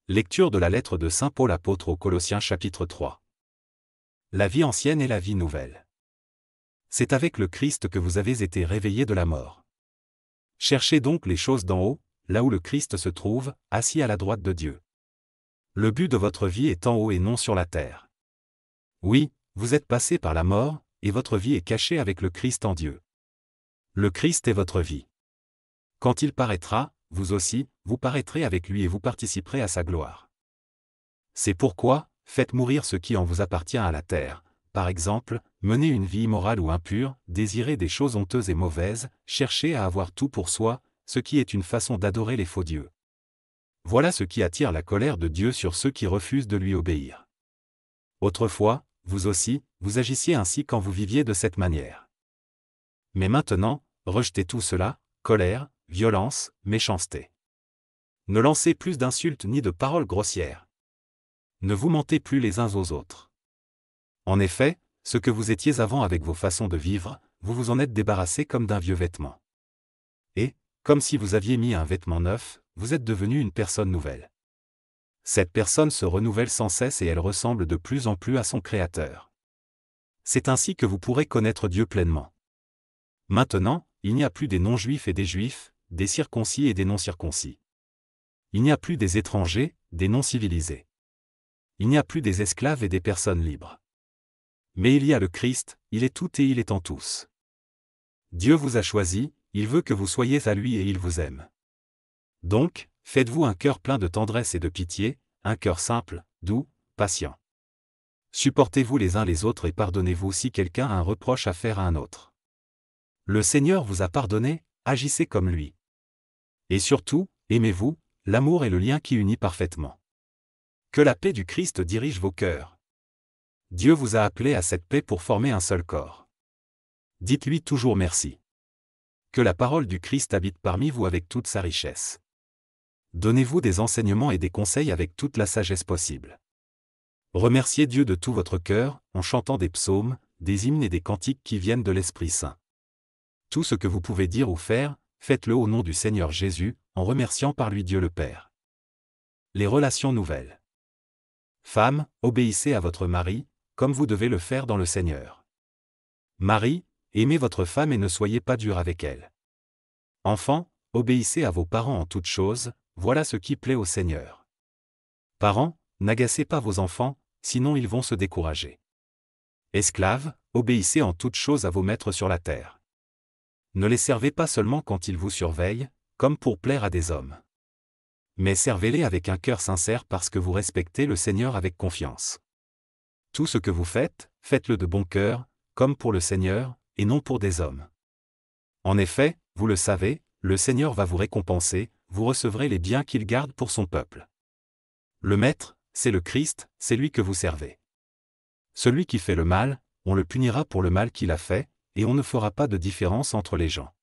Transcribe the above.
Lecture de la lettre de saint Paul apôtre aux Colossiens chapitre 3. La vie ancienne et la vie nouvelle. C'est avec le Christ que vous avez été réveillés de la mort. Cherchez donc les choses d'en haut, là où le Christ se trouve, assis à la droite de Dieu. Le but de votre vie est en haut et non sur la terre. Oui, vous êtes passés par la mort, et votre vie est cachée avec le Christ en Dieu. Le Christ est votre vie. Quand il paraîtra, vous aussi, vous paraîtrez avec lui et vous participerez à sa gloire. C'est pourquoi, faites mourir ce qui en vous appartient à la terre, par exemple, menez une vie immorale ou impure, désirez des choses honteuses et mauvaises, cherchez à avoir tout pour soi, ce qui est une façon d'adorer les faux dieux. Voilà ce qui attire la colère de Dieu sur ceux qui refusent de lui obéir. Autrefois, vous aussi, vous agissiez ainsi quand vous viviez de cette manière. Mais maintenant, rejetez tout cela, colère, violence, méchanceté. Ne lancez plus d'insultes ni de paroles grossières. Ne vous mentez plus les uns aux autres. En effet, ce que vous étiez avant avec vos façons de vivre, vous vous en êtes débarrassé comme d'un vieux vêtement. Et, comme si vous aviez mis un vêtement neuf, vous êtes devenu une personne nouvelle. Cette personne se renouvelle sans cesse et elle ressemble de plus en plus à son Créateur. C'est ainsi que vous pourrez connaître Dieu pleinement. Maintenant, il n'y a plus des non-juifs et des juifs, des circoncis et des non-circoncis. Il n'y a plus des étrangers, des non-civilisés. Il n'y a plus des esclaves et des personnes libres. Mais il y a le Christ, il est tout et il est en tous. Dieu vous a choisi, il veut que vous soyez à lui et il vous aime. Donc, faites-vous un cœur plein de tendresse et de pitié, un cœur simple, doux, patient. Supportez-vous les uns les autres et pardonnez-vous si quelqu'un a un reproche à faire à un autre. Le Seigneur vous a pardonné, agissez comme lui. Et surtout, aimez-vous, l'amour est le lien qui unit parfaitement. Que la paix du Christ dirige vos cœurs. Dieu vous a appelé à cette paix pour former un seul corps. Dites-lui toujours merci. Que la parole du Christ habite parmi vous avec toute sa richesse. Donnez-vous des enseignements et des conseils avec toute la sagesse possible. Remerciez Dieu de tout votre cœur, en chantant des psaumes, des hymnes et des cantiques qui viennent de l'Esprit Saint. Tout ce que vous pouvez dire ou faire, faites-le au nom du Seigneur Jésus, en remerciant par lui Dieu le Père. Les relations nouvelles. Femmes, obéissez à votre mari, comme vous devez le faire dans le Seigneur. Mari, aimez votre femme et ne soyez pas dur avec elle. Enfants, obéissez à vos parents en toutes choses, voilà ce qui plaît au Seigneur. Parents, n'agacez pas vos enfants, sinon ils vont se décourager. Esclaves, obéissez en toutes choses à vos maîtres sur la terre. Ne les servez pas seulement quand ils vous surveillent, comme pour plaire à des hommes. Mais servez-les avec un cœur sincère parce que vous respectez le Seigneur avec confiance. Tout ce que vous faites, faites-le de bon cœur, comme pour le Seigneur, et non pour des hommes. En effet, vous le savez, le Seigneur va vous récompenser, vous recevrez les biens qu'il garde pour son peuple. Le Maître, c'est le Christ, c'est lui que vous servez. Celui qui fait le mal, on le punira pour le mal qu'il a fait, et on ne fera pas de différence entre les gens.